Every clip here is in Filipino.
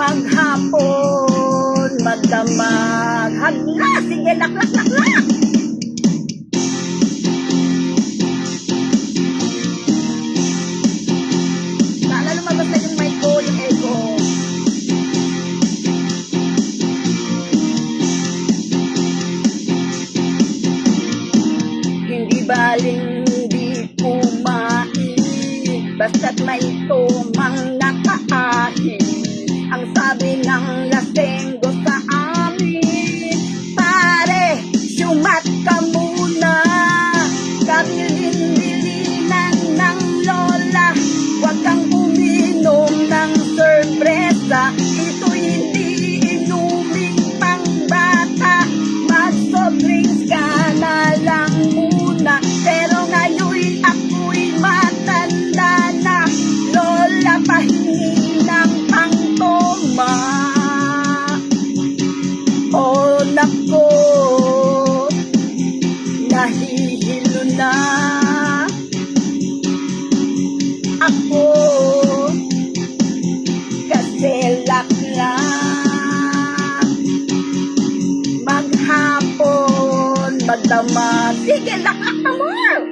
Maghapon, magdamag, hagla, sige, laklak, laklak. Sana lumabas na yung mic ko, yung echo. Hindi baling hindi kumain, basta't may tumang nakaahin. Ang sabi ng lasenggo sa amin, pare, syumat ka muna. Kabilin-bilinan ng lola, huwag kang uminom ng sorpresa. Ito hindi inuming pangbata, mag-soft drinks ka na lang muna. Pero ngayon ako'y matanda na, lola, pahingi ng pangtoma. Oh nako, nahihilo na ako kasi laklak. Maghapon, magdamag, sige, laklak na more.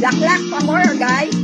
Laklak pa more, guys.